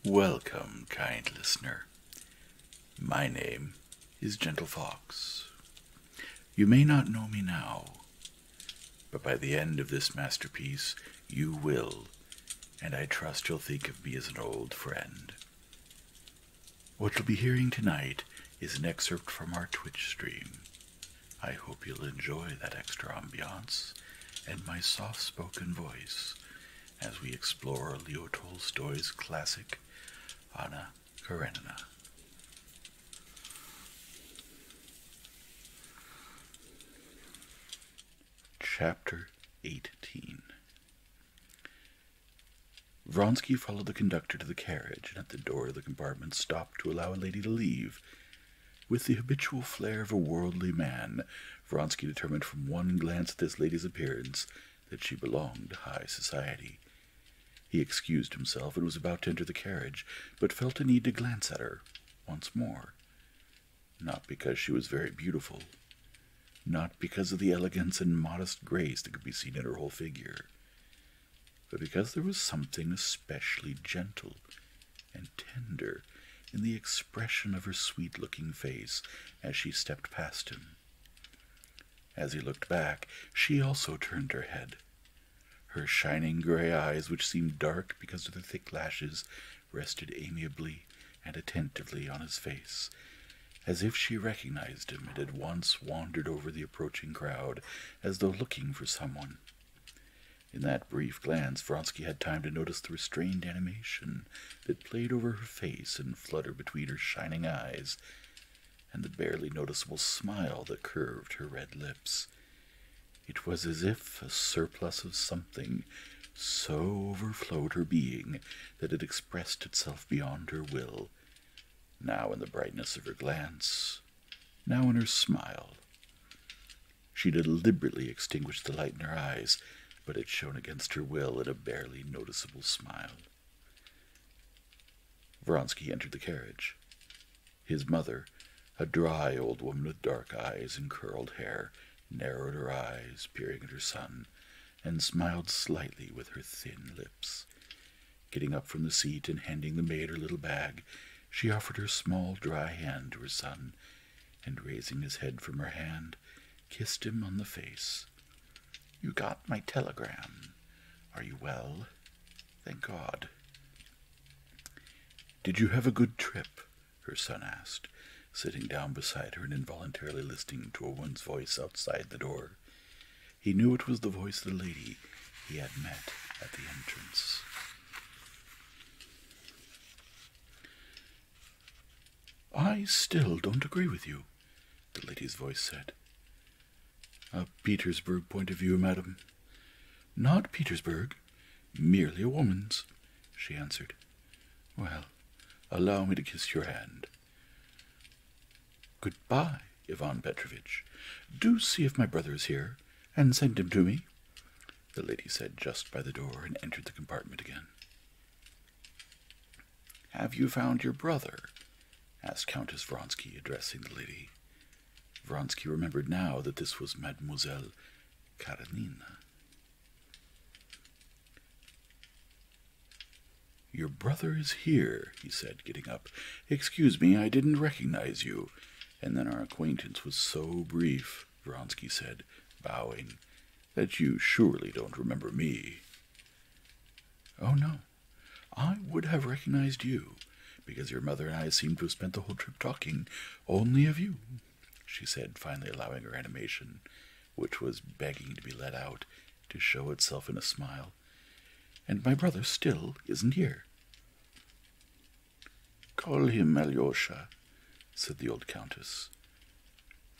Welcome, kind listener. My name is Gentle Fox. You may not know me now, but by the end of this masterpiece, you will, and I trust you'll think of me as an old friend. What you'll be hearing tonight is an excerpt from our Twitch stream. I hope you'll enjoy that extra ambiance and my soft-spoken voice as we explore Leo Tolstoy's classic, Anna Karenina. Chapter 18. Vronsky followed the conductor to the carriage, and at the door of the compartment stopped to allow a lady to leave. With the habitual flair of a worldly man, Vronsky determined from one glance at this lady's appearance that she belonged to high society. He excused himself and was about to enter the carriage, but felt a need to glance at her once more. Not because she was very beautiful, not because of the elegance and modest grace that could be seen in her whole figure, but because there was something especially gentle and tender in the expression of her sweet-looking face as she stepped past him. As he looked back, she also turned her head. Her shining gray eyes, which seemed dark because of their thick lashes, rested amiably and attentively on his face, as if she recognized him and had once wandered over the approaching crowd, as though looking for someone. In that brief glance, Vronsky had time to notice the restrained animation that played over her face and fluttered between her shining eyes, and the barely noticeable smile that curved her red lips. It was as if a surplus of something so overflowed her being that it expressed itself beyond her will, now in the brightness of her glance, now in her smile. She deliberately extinguished the light in her eyes, but it shone against her will in a barely noticeable smile. Vronsky entered the carriage. His mother, a dry old woman with dark eyes and curled hair, narrowed her eyes, peering at her son, and smiled slightly with her thin lips. Getting up from the seat and handing the maid her little bag, she offered her small, dry hand to her son, and raising his head from her hand, kissed him on the face. "You got my telegram. Are you well? Thank God." "Did you have a good trip?" her son asked, sitting down beside her and involuntarily listening to a woman's voice outside the door. He knew it was the voice of the lady he had met at the entrance. "I still don't agree with you," the lady's voice said. "A Petersburg point of view, madam." "Not Petersburg, merely a woman's," she answered. "Well, allow me to kiss your hand." "Goodbye, Ivan Petrovitch. Do see if my brother is here, and send him to me," the lady said just by the door, and entered the compartment again. "Have you found your brother?" asked Countess Vronsky, addressing the lady. Vronsky remembered now that this was Mademoiselle Karenina. "Your brother is here," he said, getting up. "Excuse me, I didn't recognize you. And then our acquaintance was so brief," Vronsky said, bowing, "that you surely don't remember me." "Oh, no. I would have recognized you, because your mother and I seem to have spent the whole trip talking only of you," she said, finally allowing her animation, which was begging to be let out, to show itself in a smile. "And my brother still isn't here." "Call him Alyosha," said the old countess.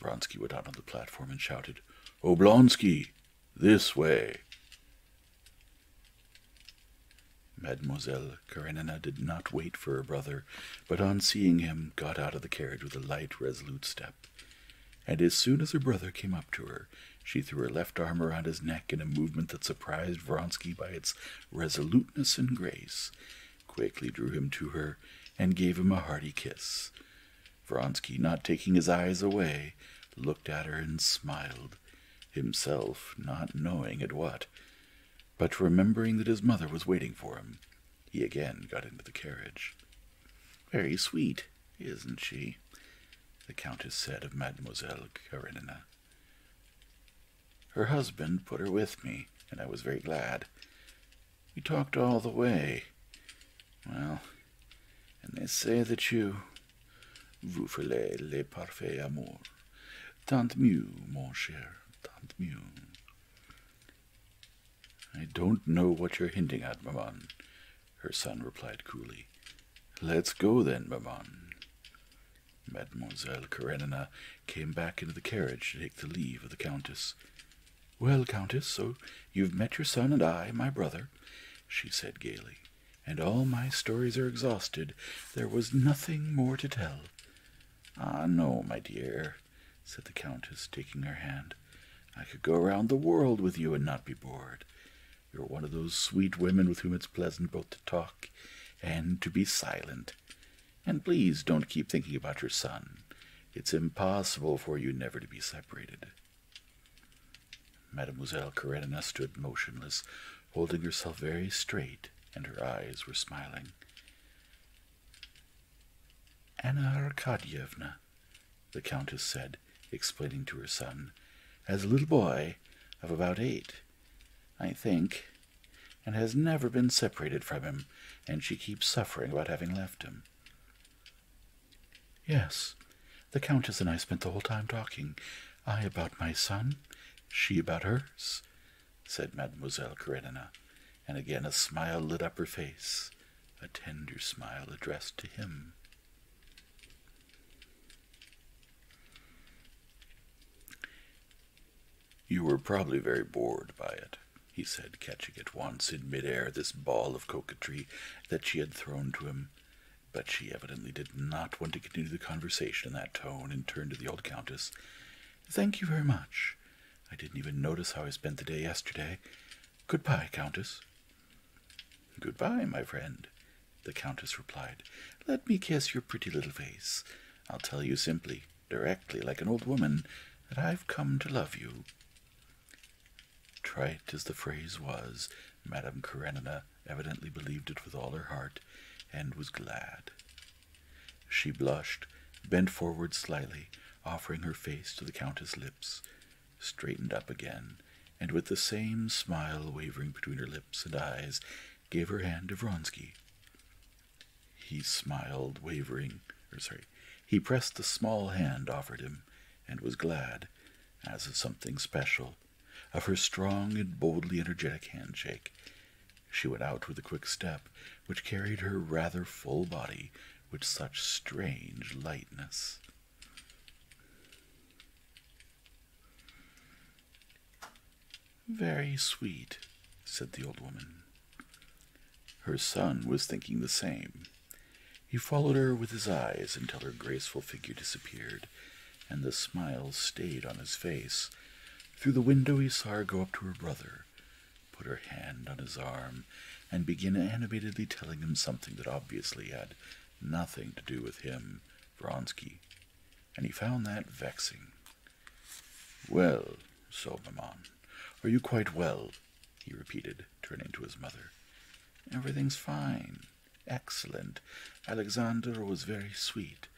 Vronsky went out on the platform and shouted, "Oblonsky, this way!" Mademoiselle Karenina did not wait for her brother, but on seeing him, got out of the carriage with a light, resolute step. And as soon as her brother came up to her, she threw her left arm around his neck in a movement that surprised Vronsky by its resoluteness and grace, quickly drew him to her, and gave him a hearty kiss. Vronsky, not taking his eyes away, looked at her and smiled, himself not knowing at what. But remembering that his mother was waiting for him, he He again got into the carriage. "Very sweet, isn't she?" the Countess said of Mademoiselle Karenina. "Her husband put her with me, and I was very glad. We talked all the way. Well, and they say that vous ferez le parfait amour. Tant mieux, mon cher, tant mieux." "I don't know what you're hinting at, maman," her son replied coolly. "Let's go then, maman." Mademoiselle Karenina came back into the carriage to take the leave of the Countess. "Well, Countess, so you've met your son and I, my brother," she said gaily, "and all my stories are exhausted. There was nothing more to tell." "Ah, no, my dear," said the Countess, taking her hand. "I could go around the world with you and not be bored. You're one of those sweet women with whom it's pleasant both to talk and to be silent. And please don't keep thinking about your son. It's impossible for you never to be separated." Mademoiselle Karenina stood motionless, holding herself very straight, and her eyes were smiling. "Anna Arkadyevna," the Countess said, explaining to her son, "has a little boy of about 8, I think, and has never been separated from him, and she keeps suffering about having left him." "Yes, the Countess and I spent the whole time talking, I about my son, she about hers," said Mademoiselle Karenina, and again a smile lit up her face, a tender smile addressed to him. "You were probably very bored by it," he said, catching at once in mid-air this ball of coquetry that she had thrown to him. But she evidently did not want to continue the conversation in that tone, and turned to the old Countess. "Thank you very much. I didn't even notice how I spent the day yesterday. Goodbye, Countess." "Goodbye, my friend," the Countess replied. "Let me kiss your pretty little face. I'll tell you simply, directly, like an old woman, that I've come to love you." Trite as the phrase was, Madame Karenina evidently believed it with all her heart, and was glad. She blushed, bent forward slightly, offering her face to the Countess' lips, straightened up again, and with the same smile wavering between her lips and eyes, gave her hand to Vronsky. He smiled, he pressed the small hand offered him, and was glad, as of something special, of her strong and boldly energetic handshake. She went out with a quick step, which carried her rather full body with such strange lightness. "Very sweet," said the old woman. Her son was thinking the same. He followed her with his eyes until her graceful figure disappeared, and the smile stayed on his face. Through the window he saw her go up to her brother, put her hand on his arm, and begin animatedly telling him something that obviously had nothing to do with him, Vronsky, and he found that vexing. "Well, so, maman, are you quite well?" he repeated, turning to his mother. "Everything's fine. Excellent. Alexandra was very sweet,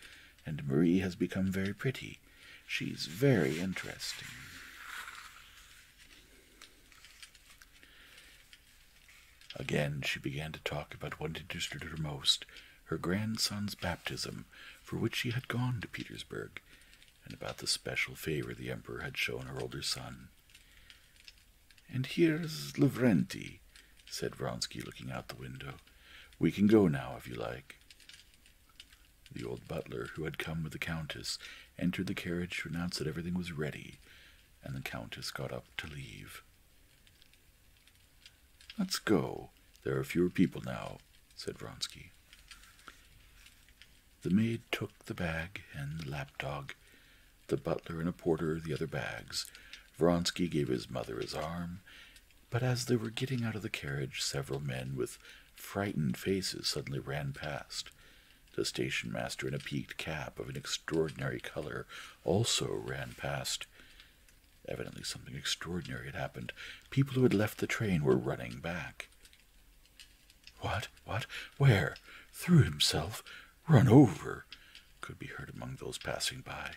and Marie has become very pretty. She's very interesting." Again she began to talk about what interested her most, her grandson's baptism, for which she had gone to Petersburg, and about the special favor the Emperor had shown her older son. "And here's Lavrenti," said Vronsky, looking out the window. "We can go now, if you like." The old butler, who had come with the Countess, entered the carriage to announce that everything was ready, and the Countess got up to leave. "Let's go. There are fewer people now," said Vronsky. The maid took the bag and the lapdog, the butler and a porter the other bags. Vronsky gave his mother his arm, but as they were getting out of the carriage, several men with frightened faces suddenly ran past. The station-master in a peaked cap of an extraordinary color also ran past. Evidently something extraordinary had happened. People who had left the train were running back. What? Where? Threw himself? Run over? Could be heard among those passing by.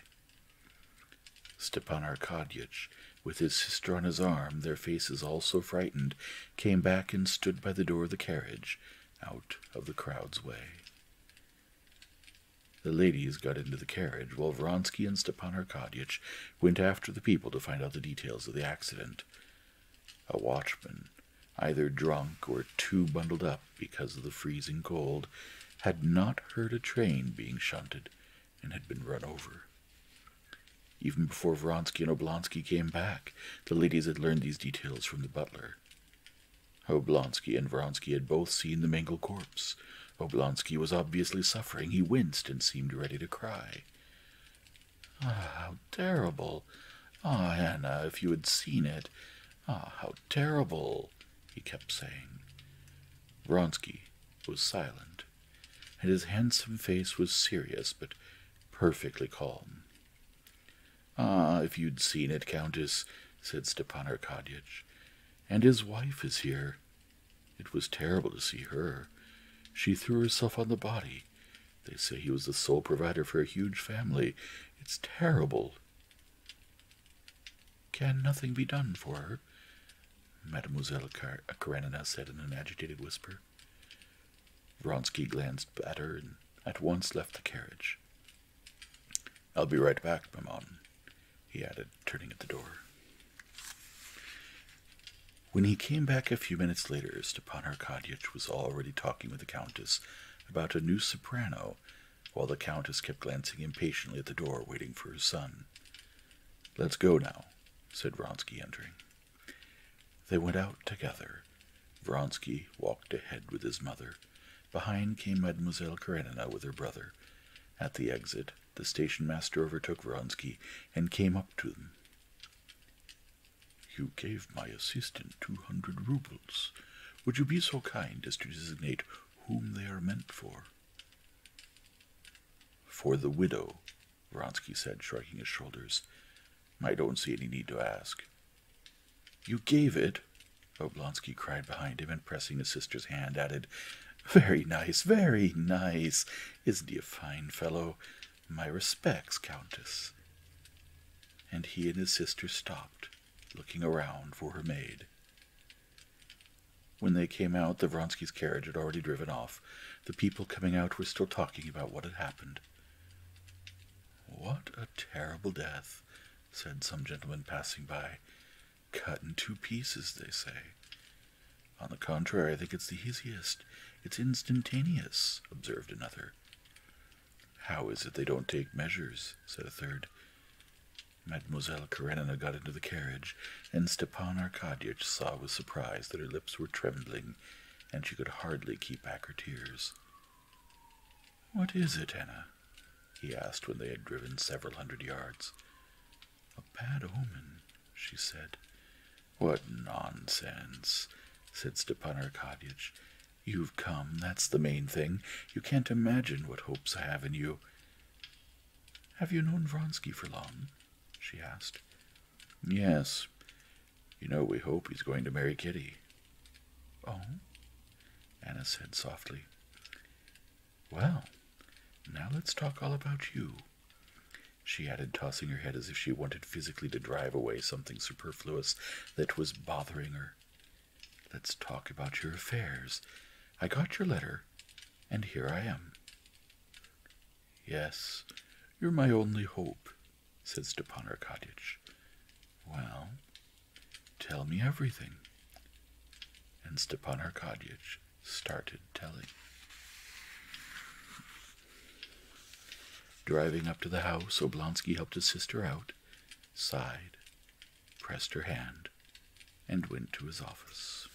Stepan Arkadyevich, with his sister on his arm, their faces all so frightened, came back and stood by the door of the carriage, out of the crowd's way. The ladies got into the carriage, while Vronsky and Stepan Arkadyevich went after the people to find out the details of the accident. A watchman, either drunk or too bundled up because of the freezing cold, had not heard a train being shunted and had been run over. Even before Vronsky and Oblonsky came back, the ladies had learned these details from the butler. Oblonsky and Vronsky had both seen the mangled corpse. Oblonsky was obviously suffering. He winced and seemed ready to cry. "Ah, how terrible! Ah, Anna, if you had seen it! Ah, how terrible!" he kept saying. Vronsky was silent, and his handsome face was serious but perfectly calm. "Ah, if you'd seen it, Countess," said Stepan Arkadyevich. "And his wife is here. It was terrible to see her. She threw herself on the body. They say he was the sole provider for a huge family. It's terrible." "Can nothing be done for her?" Mademoiselle Karenina said in an agitated whisper. Vronsky glanced at her and at once left the carriage. "I'll be right back, maman," he added, turning at the door. When he came back a few minutes later, Stepan Arkadyevich was already talking with the Countess about a new soprano, while the Countess kept glancing impatiently at the door, waiting for her son. "Let's go now," said Vronsky, entering. They went out together. Vronsky walked ahead with his mother. Behind came Mademoiselle Karenina with her brother. At the exit, the station master overtook Vronsky and came up to them. "You gave my assistant 200 rubles. Would you be so kind as to designate whom they are meant for?" "For the widow," Vronsky said, shrugging his shoulders. "I don't see any need to ask." "You gave it?" Oblonsky cried behind him, and pressing his sister's hand, added, very nice. Isn't he a fine fellow? My respects, Countess." And he and his sister stopped, looking around for her maid. When they came out, the Vronsky's carriage had already driven off. The people coming out were still talking about what had happened. "What a terrible death," said some gentlemen passing by. "Cut in 2 pieces, they say." "On the contrary, I think it's the easiest. It's instantaneous," observed another. "How is it they don't take measures?" said a third. Mademoiselle Karenina got into the carriage, and Stepan Arkadyevich saw with surprise that her lips were trembling, and she could hardly keep back her tears. "What is it, Anna?" he asked when they had driven several hundred yards. "A bad omen," she said. "What nonsense," said Stepan Arkadyevich. "You've come, that's the main thing. You can't imagine what hopes I have in you." "Have you known Vronsky for long?" she asked. "Yes. You know, we hope he's going to marry Kitty." "Oh?" Anna said softly. "Well, now let's talk all about you," she added, tossing her head as if she wanted physically to drive away something superfluous that was bothering her. "Let's talk about your affairs. I got your letter, and here I am." "Yes, you're my only hope," said Stepan Arkadyevich. "Well, tell me everything." And Stepan Arkadyevich started telling. Driving up to the house, Oblonsky helped his sister out, sighed, pressed her hand, and went to his office.